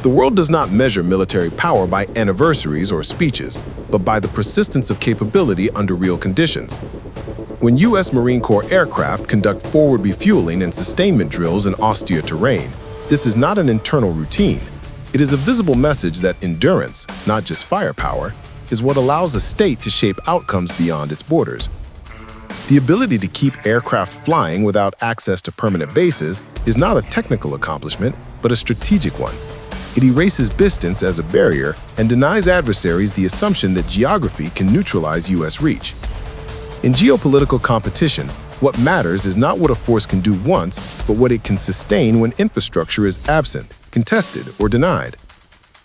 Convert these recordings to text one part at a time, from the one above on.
The world does not measure military power by anniversaries or speeches, but by the persistence of capability under real conditions. When U.S. Marine Corps aircraft conduct forward refueling and sustainment drills in austere terrain, this is not an internal routine. It is a visible message that endurance, not just firepower, is what allows a state to shape outcomes beyond its borders. The ability to keep aircraft flying without access to permanent bases is not a technical accomplishment, but a strategic one. It erases distance as a barrier and denies adversaries the assumption that geography can neutralize U.S. reach. In geopolitical competition, what matters is not what a force can do once, but what it can sustain when infrastructure is absent, contested, or denied.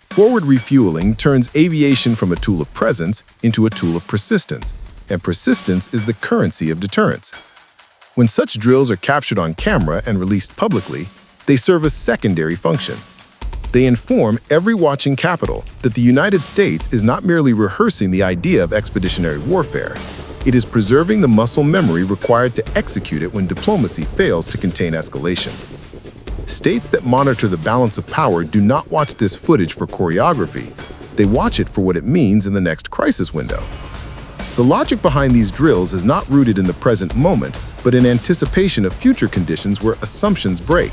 Forward refueling turns aviation from a tool of presence into a tool of persistence, and persistence is the currency of deterrence. When such drills are captured on camera and released publicly, they serve a secondary function. They inform every watching capital that the United States is not merely rehearsing the idea of expeditionary warfare. It is preserving the muscle memory required to execute it when diplomacy fails to contain escalation. States that monitor the balance of power do not watch this footage for choreography. They watch it for what it means in the next crisis window. The logic behind these drills is not rooted in the present moment, but in anticipation of future conditions where assumptions break.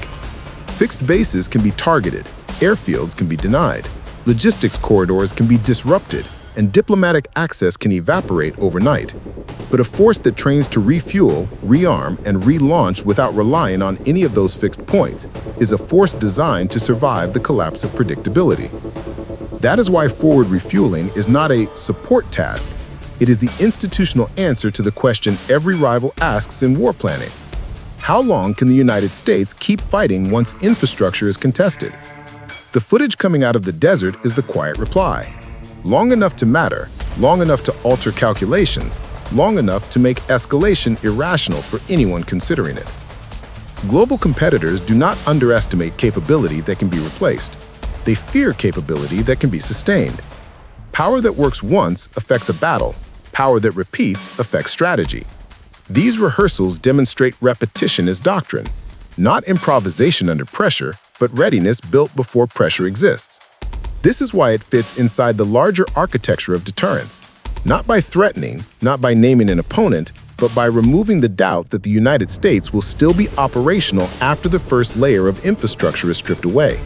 Fixed bases can be targeted, airfields can be denied, logistics corridors can be disrupted, and diplomatic access can evaporate overnight. But a force that trains to refuel, rearm, and relaunch without relying on any of those fixed points is a force designed to survive the collapse of predictability. That is why forward refueling is not a support task. It is the institutional answer to the question every rival asks in war planning. How long can the United States keep fighting once infrastructure is contested? The footage coming out of the desert is the quiet reply. Long enough to matter, long enough to alter calculations, long enough to make escalation irrational for anyone considering it. Global competitors do not underestimate capability that can be replaced. They fear capability that can be sustained. Power that works once affects a battle. Power that repeats affects strategy. These rehearsals demonstrate repetition as doctrine, not improvisation under pressure, but readiness built before pressure exists. This is why it fits inside the larger architecture of deterrence, not by threatening, not by naming an opponent, but by removing the doubt that the United States will still be operational after the first layer of infrastructure is stripped away.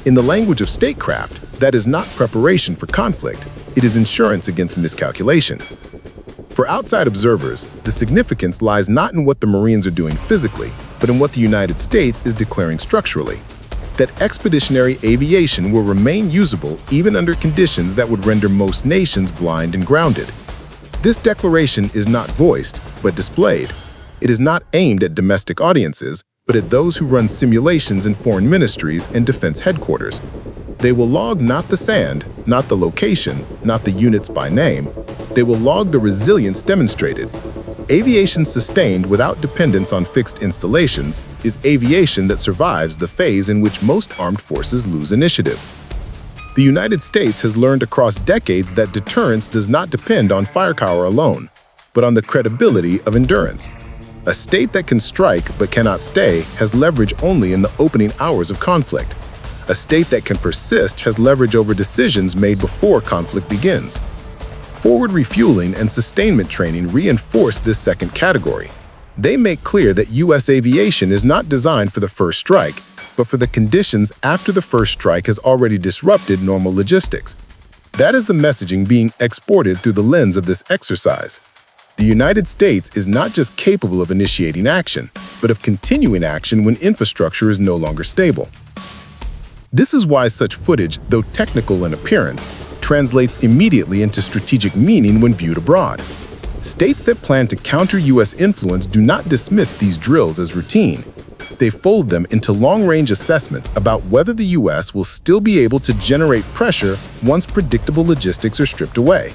In the language of statecraft, that is not preparation for conflict, it is insurance against miscalculation. For outside observers, the significance lies not in what the Marines are doing physically, but in what the United States is declaring structurally. That expeditionary aviation will remain usable even under conditions that would render most nations blind and grounded. This declaration is not voiced, but displayed. It is not aimed at domestic audiences, but at those who run simulations in foreign ministries and defense headquarters. They will log not the sand, not the location, not the units by name. They will log the resilience demonstrated. Aviation sustained without dependence on fixed installations is aviation that survives the phase in which most armed forces lose initiative. The United States has learned across decades that deterrence does not depend on firepower alone, but on the credibility of endurance. A state that can strike but cannot stay has leverage only in the opening hours of conflict. A state that can persist has leverage over decisions made before conflict begins. Forward refueling and sustainment training reinforce this second category. They make clear that U.S. aviation is not designed for the first strike, but for the conditions after the first strike has already disrupted normal logistics. That is the messaging being exported through the lens of this exercise. The United States is not just capable of initiating action, but of continuing action when infrastructure is no longer stable. This is why such footage, though technical in appearance, translates immediately into strategic meaning when viewed abroad. States that plan to counter U.S. influence do not dismiss these drills as routine. They fold them into long-range assessments about whether the U.S. will still be able to generate pressure once predictable logistics are stripped away.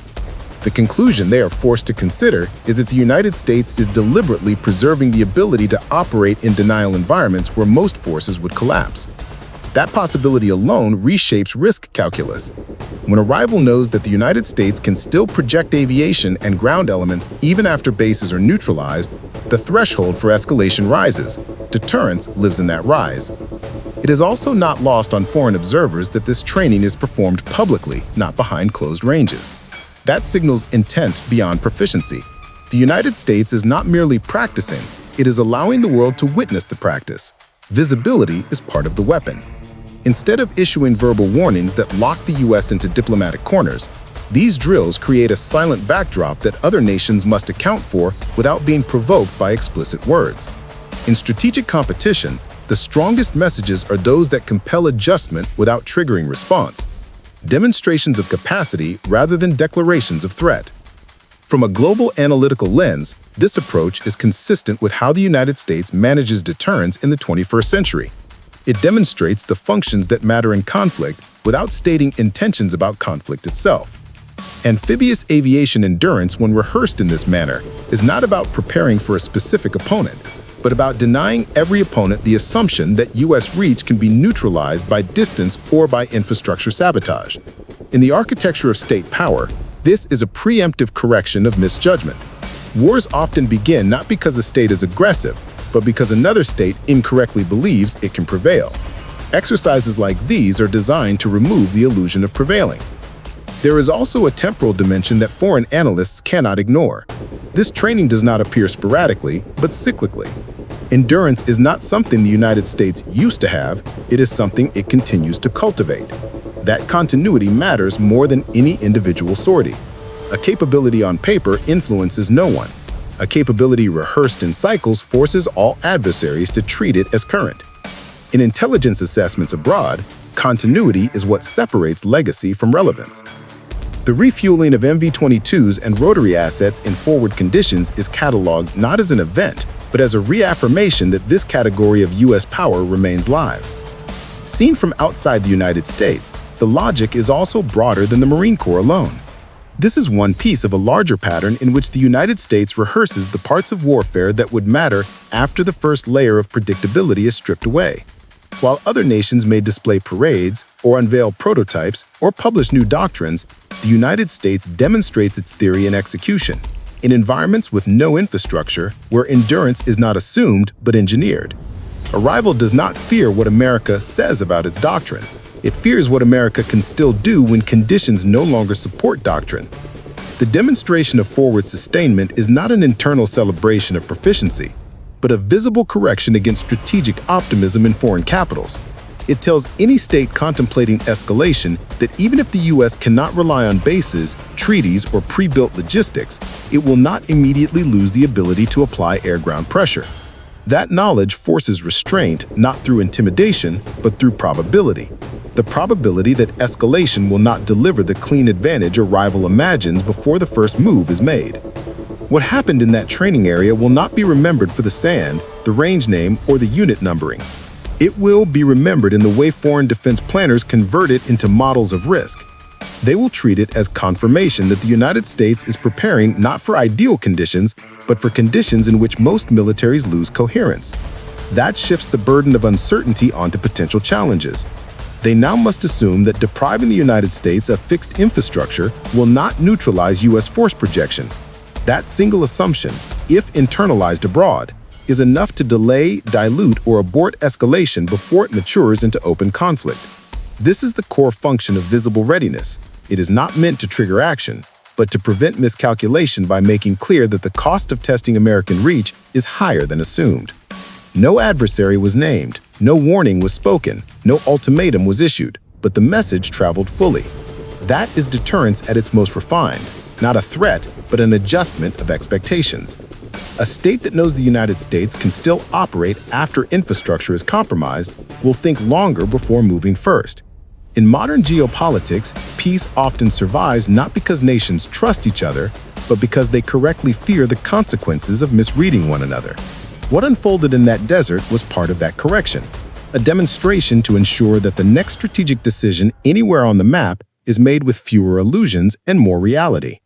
The conclusion they are forced to consider is that the United States is deliberately preserving the ability to operate in denial environments where most forces would collapse. That possibility alone reshapes risk calculus. When a rival knows that the United States can still project aviation and ground elements even after bases are neutralized, the threshold for escalation rises. Deterrence lives in that rise. It It is also not lost on foreign observers that this training is performed publicly, not behind closed ranges. That signals intent beyond proficiency. The United States is not merely practicing, it is allowing the world to witness the practice. Visibility is part of the weapon. Instead of issuing verbal warnings that lock the U.S. into diplomatic corners, these drills create a silent backdrop that other nations must account for without being provoked by explicit words. In strategic competition, the strongest messages are those that compel adjustment without triggering response. Demonstrations of capacity rather than declarations of threat. From a global analytical lens, this approach is consistent with how the United States manages deterrence in the 21st century. It demonstrates the functions that matter in conflict without stating intentions about conflict itself. Amphibious aviation endurance, when rehearsed in this manner, is not about preparing for a specific opponent, but about denying every opponent the assumption that U.S. reach can be neutralized by distance or by infrastructure sabotage. In the architecture of state power, this is a preemptive correction of misjudgment. Wars often begin not because a state is aggressive, but because another state incorrectly believes it can prevail. Exercises like these are designed to remove the illusion of prevailing. There is also a temporal dimension that foreign analysts cannot ignore. This training does not appear sporadically, but cyclically. Endurance is not something the United States used to have, it is something it continues to cultivate. That continuity matters more than any individual sortie. A capability on paper influences no one. A capability rehearsed in cycles forces all adversaries to treat it as current. In intelligence assessments abroad, continuity is what separates legacy from relevance. The refueling of MV-22s and rotary assets in forward conditions is cataloged not as an event, but as a reaffirmation that this category of U.S. power remains live. Seen from outside the United States, the logic is also broader than the Marine Corps alone. This is one piece of a larger pattern in which the United States rehearses the parts of warfare that would matter after the first layer of predictability is stripped away. While other nations may display parades, or unveil prototypes, or publish new doctrines, the United States demonstrates its theory in execution, in environments with no infrastructure, where endurance is not assumed but engineered. A rival does not fear what America says about its doctrine. It fears what America can still do when conditions no longer support doctrine. The demonstration of forward sustainment is not an internal celebration of proficiency, but a visible correction against strategic optimism in foreign capitals. It tells any state contemplating escalation that even if the U.S. cannot rely on bases, treaties, or pre-built logistics, it will not immediately lose the ability to apply air-ground pressure. That knowledge forces restraint not through intimidation, but through probability. The probability that escalation will not deliver the clean advantage a rival imagines before the first move is made. What happened in that training area will not be remembered for the sand, the range name, or the unit numbering. It will be remembered in the way foreign defense planners convert it into models of risk. They will treat it as confirmation that the United States is preparing not for ideal conditions, but for conditions in which most militaries lose coherence. That shifts the burden of uncertainty onto potential challenges. They now must assume that depriving the United States of fixed infrastructure will not neutralize U.S. force projection. That single assumption, if internalized abroad, is enough to delay, dilute, or abort escalation before it matures into open conflict. This is the core function of visible readiness. It is not meant to trigger action, but to prevent miscalculation by making clear that the cost of testing American reach is higher than assumed. No adversary was named, no warning was spoken, no ultimatum was issued, but the message traveled fully. That is deterrence at its most refined, not a threat, but an adjustment of expectations. A state that knows the United States can still operate after infrastructure is compromised will think longer before moving first. In modern geopolitics, peace often survives not because nations trust each other, but because they correctly fear the consequences of misreading one another. What unfolded in that desert was part of that correction, a demonstration to ensure that the next strategic decision anywhere on the map is made with fewer illusions and more reality.